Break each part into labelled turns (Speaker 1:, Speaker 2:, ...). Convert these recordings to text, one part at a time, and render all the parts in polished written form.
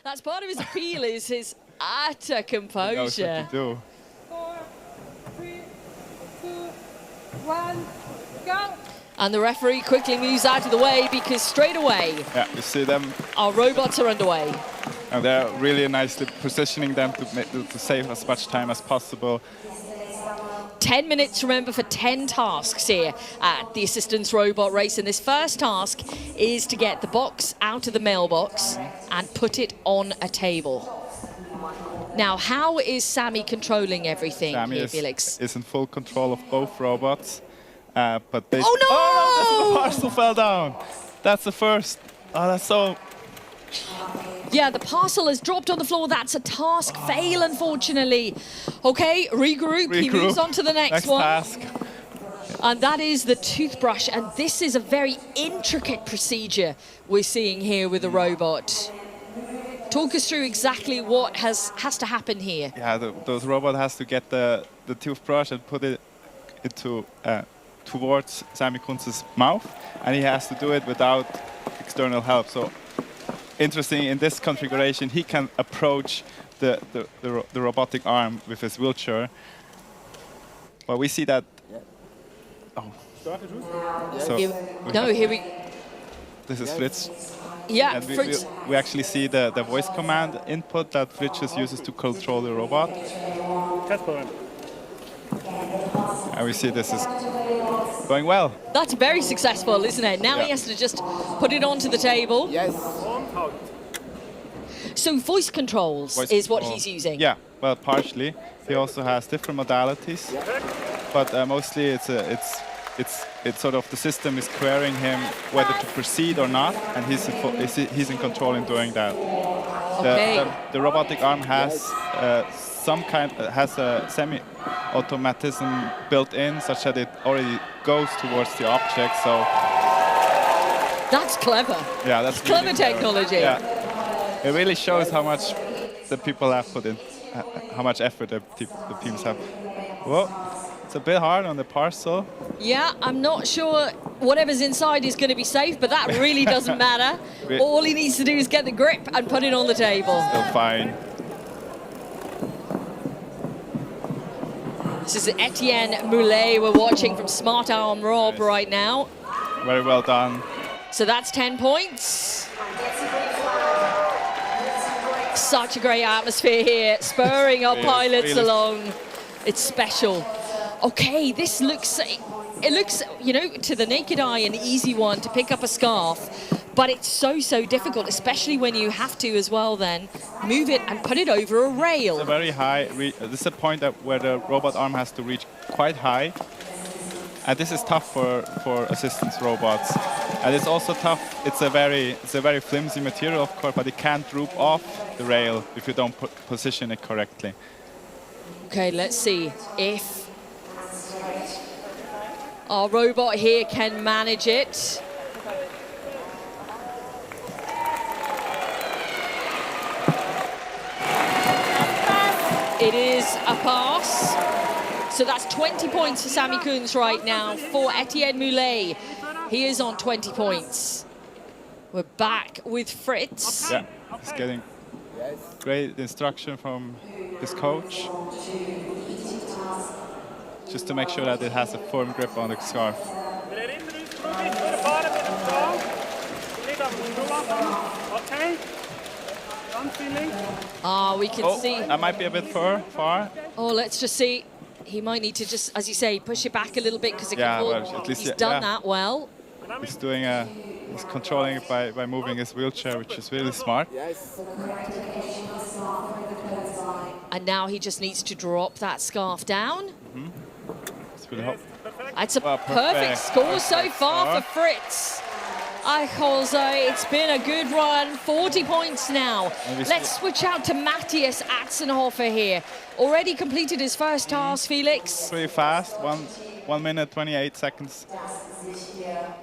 Speaker 1: that's part of his appeal is his utter composure.
Speaker 2: He knows what to do.
Speaker 3: 4, 3, 2, 1, go.
Speaker 1: And the referee quickly moves out of the way because straight away,
Speaker 2: Yeah, you see them,
Speaker 1: our robots are underway.
Speaker 2: and they're really nicely positioning them to save as much time as possible.
Speaker 1: 10 minutes, remember, for 10 tasks here at the Assistance Robot Race. And this first task is to get the box out of the mailbox and put it on a table. Now, how is Sammy controlling everything here, Felix?
Speaker 2: is in full control of both robots. But they...
Speaker 1: Oh, no!
Speaker 2: Oh, no, the parcel fell down. That's the first. Oh, that's so...
Speaker 1: Yeah, the parcel has dropped on the floor. That's a task fail, unfortunately. Okay, regroup. He moves on to the next one.
Speaker 2: Task.
Speaker 1: And that is the toothbrush. And this is a very intricate procedure we're seeing here with the robot. Talk us through exactly what has to happen here.
Speaker 2: Yeah, those robot has to get the toothbrush and put it into towards Sammy Kunz's mouth, and he has to do it without external help. So interesting, in this configuration, he can approach the robotic arm with his wheelchair. But we see that. Oh. So
Speaker 1: here we.
Speaker 2: This is Fritz.
Speaker 1: Yeah,
Speaker 2: and
Speaker 1: Fritz.
Speaker 2: we actually see the voice command input that Fritz uses to control the robot. And we see this is going well.
Speaker 1: That's very successful, isn't it? Now he has to just put it onto the table.
Speaker 4: Yes.
Speaker 1: So voice controls is what he's using.
Speaker 2: Yeah, well, partially. He also has different modalities, but mostly it's sort of the system is querying him whether to proceed or not, and he's in control in doing that.
Speaker 1: Okay.
Speaker 2: The robotic arm has has a semi-automatism built in, such that it already goes towards the object. So
Speaker 1: that's clever.
Speaker 2: Yeah, that's
Speaker 1: clever
Speaker 2: really
Speaker 1: technology.
Speaker 2: Yeah, it really shows how much the people have put in, how much effort the teams have. Whoa, it's a bit hard on the parcel.
Speaker 1: Yeah, I'm not sure whatever's inside is going to be safe, but that really doesn't matter. All he needs to do is get the grip and put it on the table.
Speaker 2: Still fine.
Speaker 1: This is Etienne Moulet we're watching from Smart Arm Rob right now.
Speaker 2: Very well done.
Speaker 1: So that's 10 points. Such a great atmosphere here, spurring our pilots along. It's special. Okay, this looks, it looks, you know, to the naked eye an easy one to pick up a scarf, but it's so difficult, especially when you have to as well then move it and put it over a rail.
Speaker 2: It's a very high, this is a point where the robot arm has to reach quite high. And this is tough for assistance robots. And it's also tough, it's a very flimsy material, of course, but it can't droop off the rail if you don't position it correctly.
Speaker 1: Okay, let's see if our robot here can manage it. It is a pass. So that's 20 points for Sammy Kunz right now. For Etienne Moulet, he is on 20 points. We're back with Fritz.
Speaker 2: Yeah, he's getting great instruction from his coach. Just to make sure that it has a firm grip on the scarf.
Speaker 1: We can see.
Speaker 2: That might be a bit far.
Speaker 1: Oh, let's just see. He might need to just, as you say, push it back a little bit because it can fall.
Speaker 2: Well, at least
Speaker 1: he's done that well.
Speaker 2: He's doing he's controlling it by moving his wheelchair, which is really smart.
Speaker 4: Yes.
Speaker 1: And now he just needs to drop that scarf down.
Speaker 2: It's really hot.
Speaker 1: It's a perfect score so far for Fritz. Jose, it's been a good run. 40 points now. Let's switch out to Matthias Atzenhofer here. Already completed his first task, Felix.
Speaker 2: Pretty fast. 1 minute, 28 seconds.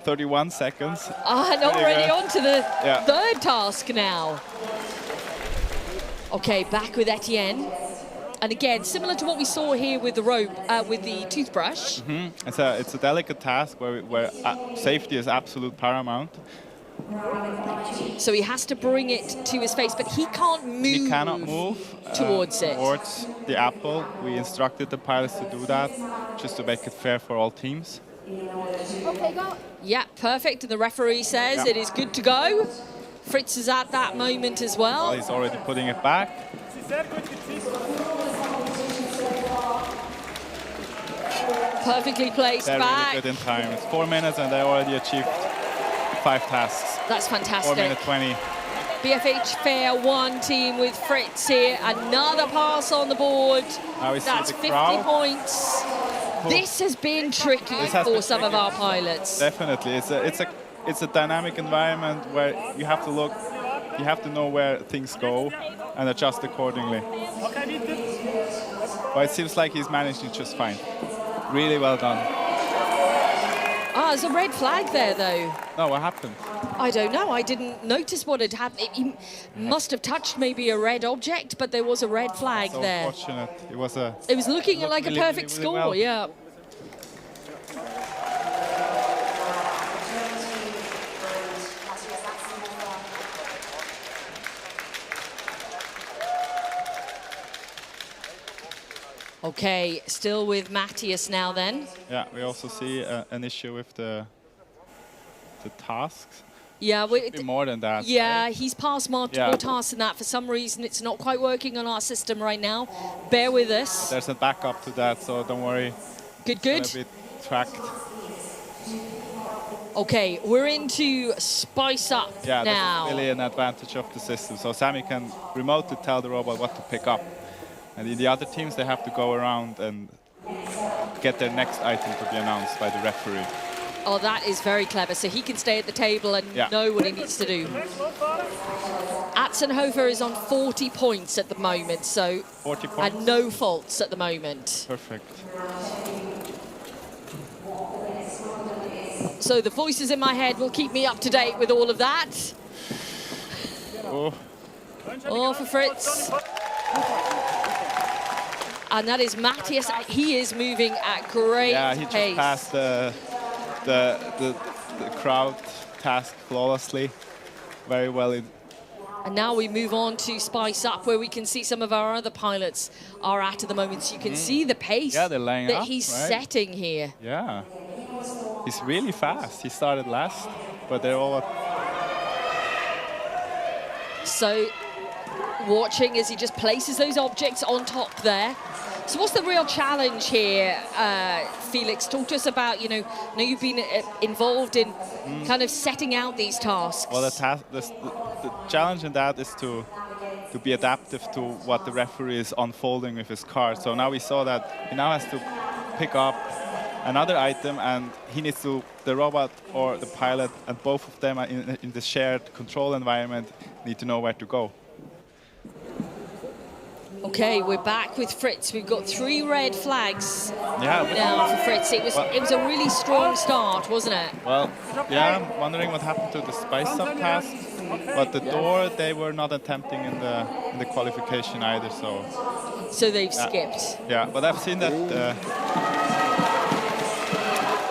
Speaker 2: 31 seconds.
Speaker 1: And already on to the third task now. Okay, back with Etienne. And again, similar to what we saw here with the rope, with the toothbrush.
Speaker 2: It's a delicate task where safety is absolute paramount.
Speaker 1: So he has to bring it to his face, but he can't move.
Speaker 2: He cannot move
Speaker 1: towards it.
Speaker 2: Towards the apple. We instructed the pilots to do that, just to make it fair for all teams.
Speaker 3: Okay, go.
Speaker 1: Yeah, perfect. And the referee says
Speaker 2: Yeah.
Speaker 1: it is good to go. Fritz is at that moment as well.
Speaker 2: Well, he's already putting it back.
Speaker 1: Perfectly placed
Speaker 2: They're
Speaker 1: back.
Speaker 2: really good in time. It's 4 minutes and they already achieved 5 tasks.
Speaker 1: That's
Speaker 2: 4
Speaker 1: fantastic.
Speaker 2: minute 20.
Speaker 1: BFH Fair 1 team with Fritz here. Another pass on the board.
Speaker 2: Now we see
Speaker 1: That's
Speaker 2: the
Speaker 1: 50
Speaker 2: crowd.
Speaker 1: points. This has been tricky
Speaker 2: This has
Speaker 1: for
Speaker 2: been
Speaker 1: some of
Speaker 2: tricky.
Speaker 1: our pilots.
Speaker 2: Definitely. It's a dynamic environment where you have to look, you have to know where things go and adjust accordingly. But it seems like he's managing just fine. Really well done.
Speaker 1: Ah, there's a red flag there, though.
Speaker 2: No, what happened?
Speaker 1: I don't know. I didn't notice what had happened. He must have touched maybe a red object, but there was a red flag
Speaker 2: So
Speaker 1: there.
Speaker 2: unfortunate. It was a.
Speaker 1: It was looking
Speaker 2: looked
Speaker 1: like
Speaker 2: really,
Speaker 1: a perfect
Speaker 2: really
Speaker 1: score,
Speaker 2: well.
Speaker 1: yeah. Okay, still with Matthias now then.
Speaker 2: Yeah, we also see an issue with the tasks.
Speaker 1: Yeah,
Speaker 2: Be more than that.
Speaker 1: yeah, he's passed multiple
Speaker 2: Yeah.
Speaker 1: tasks and that. For some reason, it's not quite working on our system right now. Bear with us.
Speaker 2: There's a backup to that, so don't worry.
Speaker 1: Good,
Speaker 2: It's
Speaker 1: good.
Speaker 2: gonna be tracked.
Speaker 1: Okay, we're into Spice Up
Speaker 2: Yeah,
Speaker 1: now.
Speaker 2: that's really an advantage of the system. So Sammy can remotely tell the robot what to pick up. And in the other teams, they have to go around and get their next item to be announced by the referee.
Speaker 1: Oh, that is very clever. So he can stay at the table and
Speaker 2: Yeah.
Speaker 1: know what he needs to do. Atzenhofer is on 40 points at the moment, so
Speaker 2: 40 points.
Speaker 1: and no faults at the moment.
Speaker 2: Perfect.
Speaker 1: So the voices in my head will keep me up to date with all of that.
Speaker 2: Oh,
Speaker 1: Oh, for Fritz. And that is Matthias. He is moving at great
Speaker 2: yeah, he just
Speaker 1: pace.
Speaker 2: passed the crowd task flawlessly. Very well.
Speaker 1: And now we move on to Spice Up, where we can see some of our other pilots are at the moment. So you can see the pace
Speaker 2: Yeah, they're laying
Speaker 1: that
Speaker 2: up,
Speaker 1: he's
Speaker 2: right?
Speaker 1: setting here.
Speaker 2: Yeah. He's really fast. He started last, but they're all.
Speaker 1: So watching as he just places those objects on top there. So what's the real challenge here, Felix? Talk to us about, I know you've been involved in kind of setting out these tasks.
Speaker 2: Well, the challenge in that is to be adaptive to what the referee is unfolding with his card. So now we saw that he now has to pick up another item, and he needs to, the robot or the pilot, and both of them are in the shared control environment, need to know where to go.
Speaker 1: Okay, we're back with Fritz. We've got 3 red flags
Speaker 2: Yeah.
Speaker 1: now for Fritz. It was a really strong start, wasn't it?
Speaker 2: Well, yeah, I'm wondering what happened to the Spice Up task, but the door they were not attempting in the qualification either.
Speaker 1: So they've skipped.
Speaker 2: Yeah, but I've seen that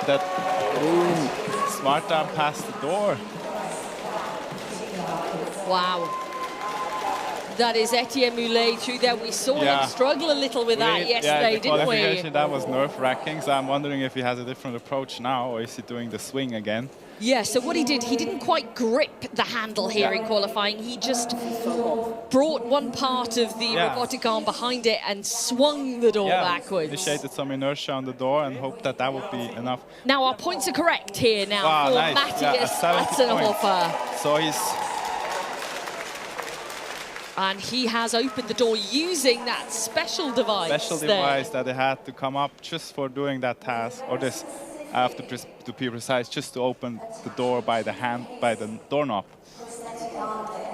Speaker 2: that Smart Arm passed the door.
Speaker 1: Wow. That is Etienne Moulet through there. We saw him struggle a little with that yesterday,
Speaker 2: the
Speaker 1: didn't we?
Speaker 2: qualification, that was nerve-wracking, so I'm wondering if he has a different approach now, or is he doing the swing again?
Speaker 1: Yeah, so what he did, he didn't quite grip the handle here in qualifying. He just brought one part of the robotic arm behind it and swung the door backwards.
Speaker 2: Initiated some inertia on the door and hoped that that would be enough.
Speaker 1: Now our points are correct here now for
Speaker 2: Nice.
Speaker 1: Matthias
Speaker 2: 70
Speaker 1: Atzenhofer.
Speaker 2: points. So he's...
Speaker 1: And he has opened the door using that special device.
Speaker 2: That they had to come up just for doing that task, or this, I have to be precise, just to open the door by the doorknob.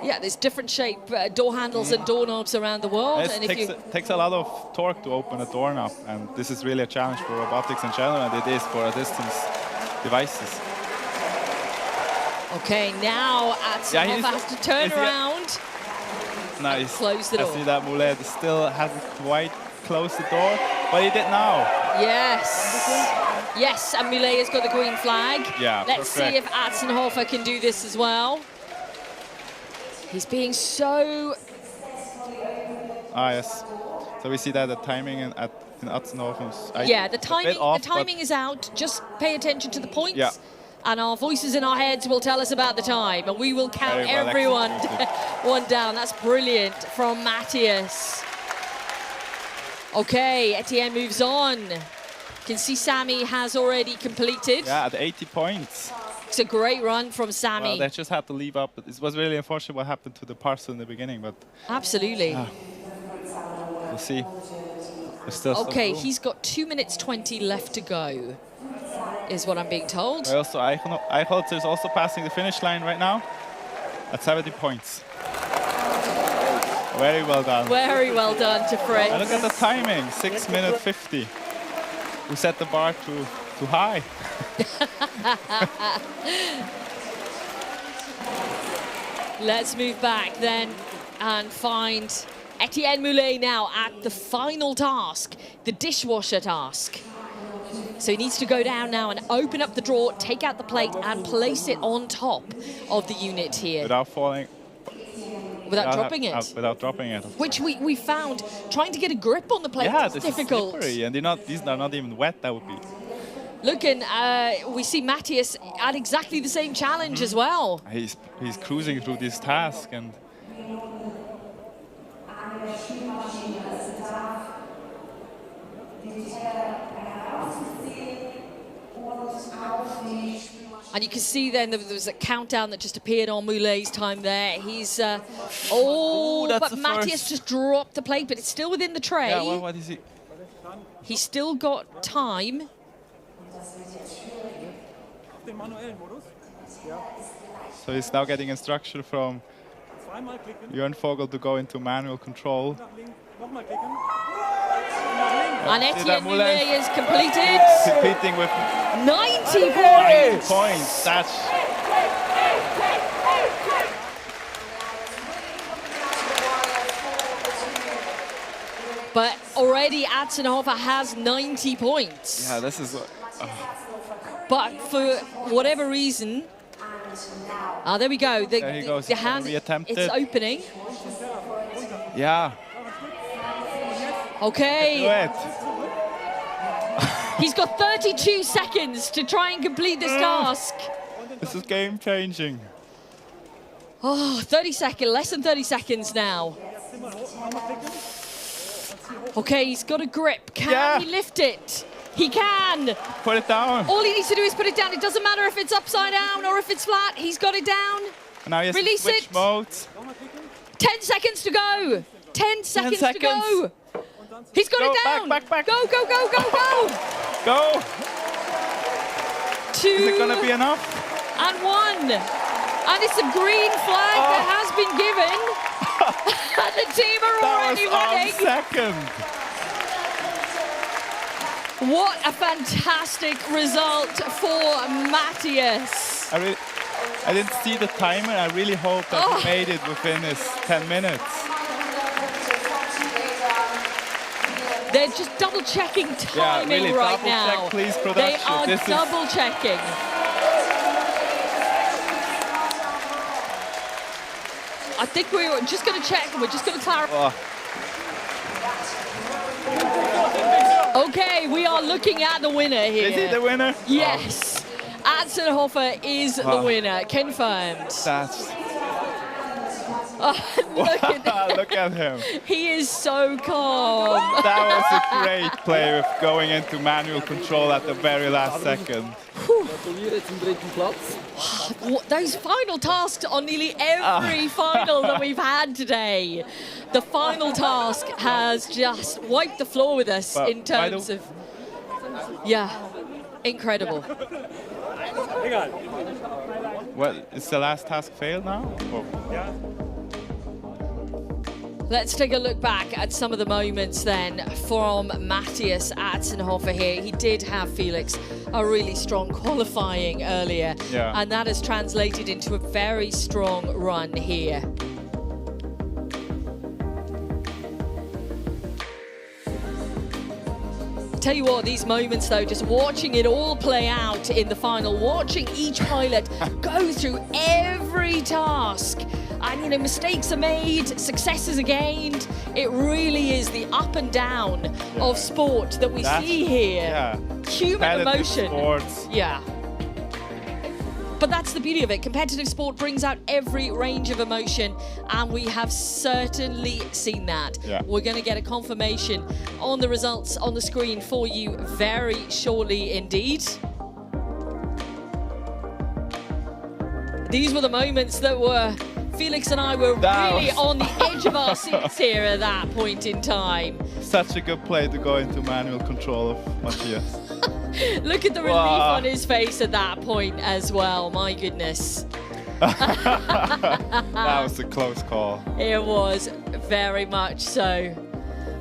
Speaker 1: Yeah, there's different shape door handles and doorknobs around the world.
Speaker 2: It takes a lot of torque to open a doorknob, and this is really a challenge for robotics in general, and it is for distance devices.
Speaker 1: Okay, now Atzenhofer has to turn around.
Speaker 2: Nice.
Speaker 1: Close the door.
Speaker 2: I see that Moulet still hasn't quite closed the door, but he did now.
Speaker 1: Yes. Yes, and Millet has got the green flag.
Speaker 2: Yeah,
Speaker 1: Let's
Speaker 2: perfect.
Speaker 1: see if Atzenhofer can do this as well. He's being so...
Speaker 2: Ah, yes. So we see that the timing in Atzenhofen's...
Speaker 1: Yeah, the
Speaker 2: a bit
Speaker 1: timing,
Speaker 2: off,
Speaker 1: the timing is out. Just pay attention to the points.
Speaker 2: Yeah.
Speaker 1: And our voices in our heads will tell us about the time. And we will count
Speaker 2: Very well
Speaker 1: everyone
Speaker 2: executed.
Speaker 1: one down. That's brilliant from Matthias. Okay, Etienne moves on. You can see Sammy has already completed.
Speaker 2: Yeah, at 80 points.
Speaker 1: It's a great run from Sammy.
Speaker 2: Well, they just had to leave up. It was really unfortunate what happened to the parcel in the beginning, but
Speaker 1: Absolutely.
Speaker 2: we'll see. There's still some
Speaker 1: Okay,
Speaker 2: room.
Speaker 1: he's got 2 minutes 20 left to go, is what I'm being told.
Speaker 2: Also, Eichholzer is also passing the finish line right now at 70 points. Very well done.
Speaker 1: Very well done to Fritz.
Speaker 2: And look at the timing, 6 minutes 50. We set the bar too high.
Speaker 1: Let's move back then and find Etienne Moulet now at the final task, the dishwasher task. So he needs to go down now and open up the drawer, take out the plate and place it on top of the unit here.
Speaker 2: Without falling.
Speaker 1: Without dropping it.
Speaker 2: Without dropping it.
Speaker 1: Which we found trying to get a grip on the plate
Speaker 2: Yeah,
Speaker 1: is
Speaker 2: this
Speaker 1: difficult.
Speaker 2: is slippery, and these are not even wet. That would be.
Speaker 1: Looking, we see Matthias at exactly the same challenge as well.
Speaker 2: He's cruising through this task, and
Speaker 1: And you can see then there was a countdown that just appeared on Moulet's time there. He's, but
Speaker 2: that's the
Speaker 1: Matthias
Speaker 2: first.
Speaker 1: just dropped the plate, but it's still within the tray.
Speaker 2: yeah, what is he?
Speaker 1: He's still got time.
Speaker 2: So he's now getting instruction from Jörn Vogel to go into manual control.
Speaker 1: And
Speaker 2: see that
Speaker 1: Etienne
Speaker 2: Moulet
Speaker 1: Moulet is completed.
Speaker 2: Competing with
Speaker 1: 90
Speaker 2: 9
Speaker 1: points.
Speaker 2: points. That's
Speaker 1: But already Atzenhofer has 90 points.
Speaker 2: yeah. This is.
Speaker 1: But for whatever reason, there we go.
Speaker 2: There he goes.
Speaker 1: The
Speaker 2: He's gonna
Speaker 1: hand,
Speaker 2: reattempt
Speaker 1: it's
Speaker 2: it.
Speaker 1: opening.
Speaker 2: Yeah.
Speaker 1: Okay.
Speaker 2: Do it.
Speaker 1: He's got 32 seconds to try and complete this task.
Speaker 2: This is game changing.
Speaker 1: Oh, 30 seconds, less than 30 seconds now. Okay, he's got a grip. Can he lift it? He can.
Speaker 2: Put it down.
Speaker 1: All he needs to do is put it down. It doesn't matter if it's upside down or if it's flat. He's got it down.
Speaker 2: And now he has to
Speaker 1: Release
Speaker 2: switch
Speaker 1: it.
Speaker 2: modes.
Speaker 1: 10 seconds to go. 10 seconds to
Speaker 2: seconds.
Speaker 1: go. He's got
Speaker 2: Go,
Speaker 1: it down.
Speaker 2: back.
Speaker 1: Go, go, go, go, go.
Speaker 2: Go.
Speaker 1: 2
Speaker 2: Is it gonna be enough?
Speaker 1: and 1. And it's a green flag that has been given. And the team are
Speaker 2: That
Speaker 1: already
Speaker 2: was on
Speaker 1: running.
Speaker 2: second.
Speaker 1: What a fantastic result for Matthias.
Speaker 2: I didn't see the timer. I really hope that he made it within his 10 minutes.
Speaker 1: They're just double checking timing
Speaker 2: really,
Speaker 1: right
Speaker 2: double
Speaker 1: now.
Speaker 2: check, please,
Speaker 1: They
Speaker 2: production.
Speaker 1: are
Speaker 2: This is-
Speaker 1: double checking. I think we're just going to check and we're just going to clarify.
Speaker 2: Oh,
Speaker 1: Okay, we are looking at the winner here.
Speaker 2: is he the winner?
Speaker 1: Yes. Atzenhofer is the
Speaker 2: Oh.
Speaker 1: winner, confirmed.
Speaker 2: That's.
Speaker 1: Look at that.
Speaker 2: Look at him.
Speaker 1: He is so calm.
Speaker 2: That was a great play with going into manual control at the very last second.
Speaker 1: Those final tasks on nearly every final that we've had today. The final task has just wiped the floor with us
Speaker 2: But
Speaker 1: in terms of, yeah, incredible.
Speaker 2: Well, is the last task failed now? Oh.
Speaker 1: Let's take a look back at some of the moments then from Matthias Atzenhofer here. He did have, Felix, a really strong qualifying earlier.
Speaker 2: Yeah.
Speaker 1: And that has translated into a very strong run here. Tell you what, these moments though, just watching it all play out in the final, watching each pilot go through every task, and you know, mistakes are made, successes are gained. It really is the up and down of sport that we see here.
Speaker 2: Yeah.
Speaker 1: Human emotion.
Speaker 2: Sports.
Speaker 1: Yeah. But that's the beauty of it. Competitive sport brings out every range of emotion, and we have certainly seen that.
Speaker 2: Yeah.
Speaker 1: We're going to get a confirmation on the results on the screen for you very shortly indeed. These were the moments that were, Felix and I were really on the edge of our seats here at that point in time.
Speaker 2: Such a good play to go into manual control of Matthias.
Speaker 1: Look at the relief on his face at that point as well, my goodness.
Speaker 2: That was a close call.
Speaker 1: It was very much so.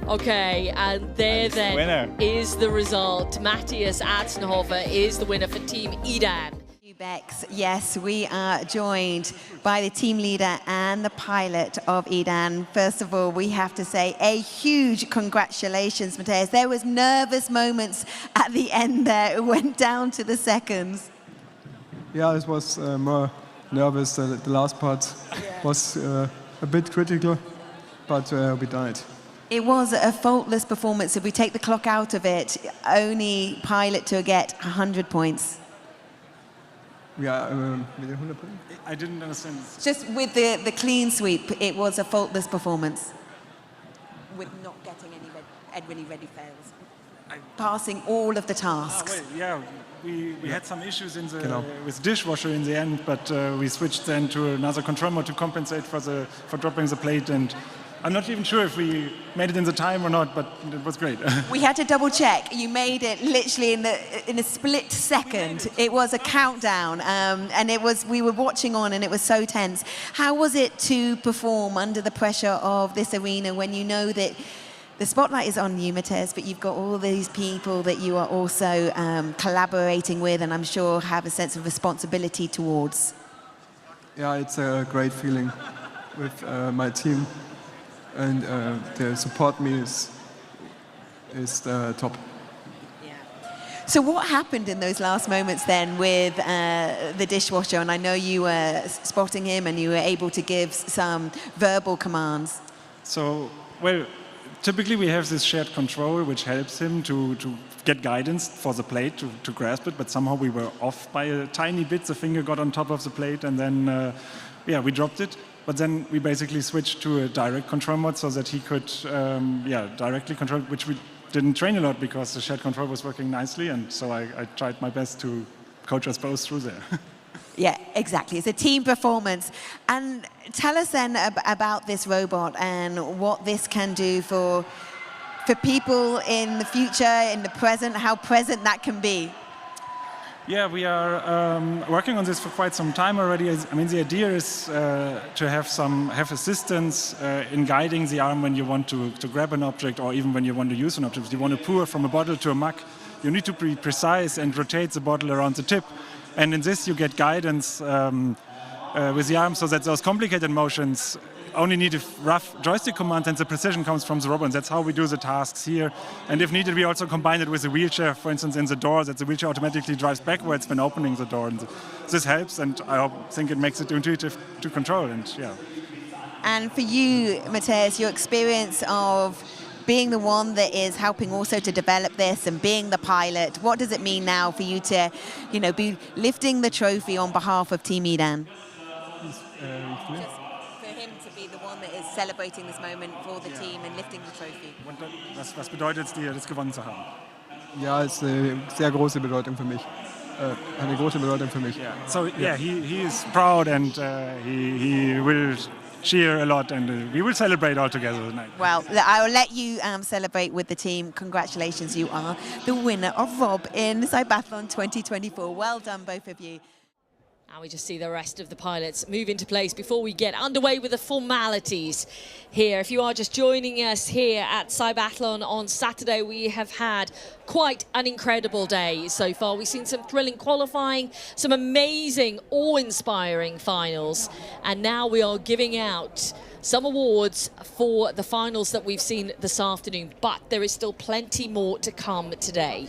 Speaker 1: Okay, and there then is the result. Matthias Atzenhofer is the winner for Team Edan.
Speaker 4: Bex, yes, we are joined by the team leader and the pilot of Edan. First of all, we have to say a huge congratulations, Matthias. There was nervous moments at the end there. It went down to the seconds.
Speaker 5: Yeah, it was more nervous. The last part was a bit critical, but we done it.
Speaker 4: It was a faultless performance. If we take the clock out of it, only pilot to get 100 points.
Speaker 5: Yeah, with 100 points.
Speaker 6: I didn't understand.
Speaker 4: Just with the clean sweep, it was a faultless performance. With not getting any ready fails. Passing all of the tasks.
Speaker 6: Well, yeah, we had some issues in the with dishwasher in the end, but we switched then to another control mode to compensate for dropping the plate, and I'm not even sure if we made it in the time or not, but it was great.
Speaker 4: We had to double check. You made it literally in a split second. It was a countdown, and we were watching on, and it was so tense. How was it to perform under the pressure of this arena when you know that the spotlight is on you, Matthias, but you've got all these people that you are also collaborating with, and I'm sure have a sense of responsibility towards?
Speaker 5: Yeah, it's a great feeling with my team. And the support me is top.
Speaker 4: Yeah. So what happened in those last moments then with the dishwasher? And I know you were spotting him and you were able to give some verbal commands.
Speaker 6: So, well, typically we have this shared control which helps him to get guidance for the plate, to grasp it, but somehow we were off by a tiny bit. The finger got on top of the plate, and then, yeah, we dropped it. But then we basically switched to a direct control mode so that he could, directly control, which we didn't train a lot because the shared control was working nicely, and so I tried my best to coach us both through there.
Speaker 4: Yeah, exactly. It's a team performance. And tell us then about this robot and what this can do for people in the future, in the present, how present that can be.
Speaker 6: Yeah, we are working on this for quite some time already. I mean, the idea is to have assistance in guiding the arm when you want to grab an object, or even when you want to use an object. If you want to pour from a bottle to a mug, you need to be precise and rotate the bottle around the tip. And in this, you get guidance with the arm so that those complicated motions only need a rough joystick command, and the precision comes from the robot. And that's how we do the tasks here. And if needed, we also combine it with a wheelchair, for instance, in the door, that the wheelchair automatically drives backwards when opening the door. And this helps, and I think it makes it intuitive to control. And yeah.
Speaker 4: And for you, Matthias, your experience of being the one that is helping also to develop this and being the pilot, what does it mean now for you to, you know, be lifting the trophy on behalf of Team Edan? Celebrating this moment for the team and lifting the trophy.
Speaker 6: Was bedeutet es dir, das gewonnen zu haben?
Speaker 5: Ja, es ist eine sehr große Bedeutung für mich. Eine große Bedeutung für mich.
Speaker 6: Yeah. So yeah, he is proud, and he will cheer a lot, and we will celebrate all together tonight.
Speaker 4: Well, I will let you celebrate with the team. Congratulations, you are the winner of ROB in Cybathlon 2024. Well done, both of you.
Speaker 1: And we just see the rest of the pilots move into place before we get underway with the formalities here. If you are just joining us here at Cybathlon on Saturday, we have had quite an incredible day so far. We've seen some thrilling qualifying, some amazing, awe-inspiring finals, and now we are giving out some awards for the finals that we've seen this afternoon, but there is still plenty more to come today.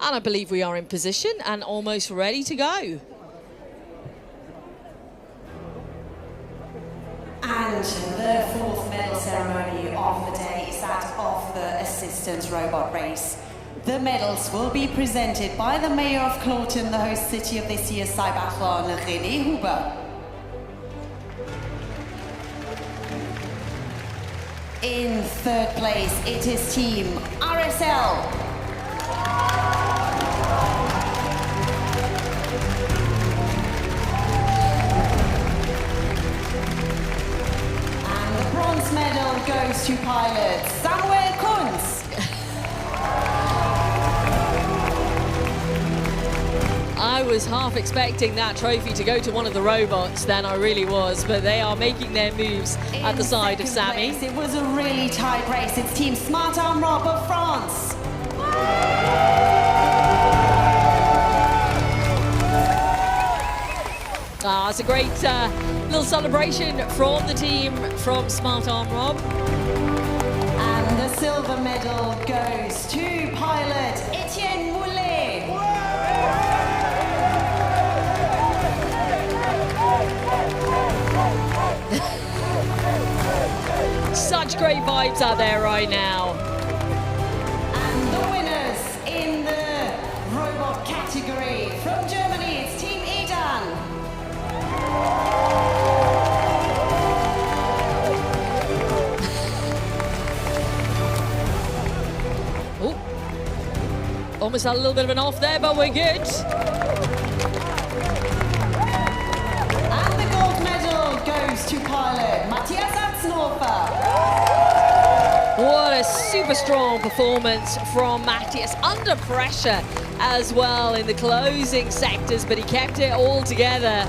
Speaker 1: And I believe we are in position and almost ready to go.
Speaker 7: And the fourth medal ceremony of the day is that of the assistant robot race. The medals will be presented by the Mayor of Clowton, the host city of this year's Cybathlon, René Huber. In third place, it is Team RSL. And the bronze medal goes to pilot Samuel Kunz.
Speaker 1: I was half expecting that trophy to go to one of the robots, then I really was, but they are making their moves at the side of Sammy.
Speaker 7: Place, it was a really tight race. It's Team Cybathlon ROB of France.
Speaker 1: It's a great little celebration from the team from Cybathlon ROB.
Speaker 7: And the silver medal goes to pilot Etienne Moulet.
Speaker 1: Such great vibes out there right now.
Speaker 7: And the winners in the robot category from Germany, it's Team Edan.
Speaker 1: Oh, almost had a little bit of an off there, but we're good.
Speaker 7: And the gold medal goes to pilot Matthias Atznorfer.
Speaker 1: What a super strong performance from Matthias, under pressure as well in the closing sectors, but he kept it all together.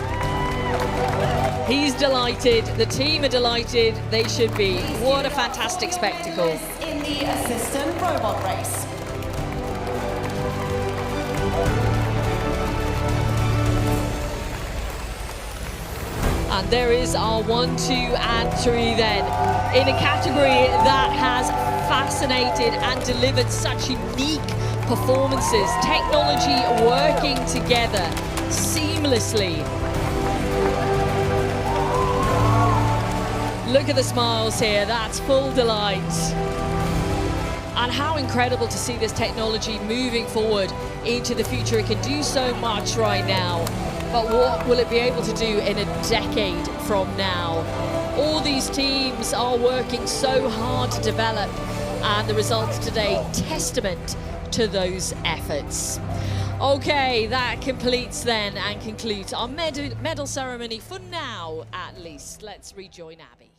Speaker 1: He's delighted, the team are delighted, they should be. What a fantastic spectacle.
Speaker 7: In the assistant robot race.
Speaker 1: And there is our 1, 2, and 3 then, in a category that has fascinated and delivered such unique performances. Technology working together seamlessly. Look at the smiles here, that's full delight. And how incredible to see this technology moving forward into the future. It can do so much right now. But what will it be able to do in a decade from now? All these teams are working so hard to develop, and the results today, testament to those efforts. Okay, that completes then and concludes our medal ceremony for now, at least. Let's rejoin Abby.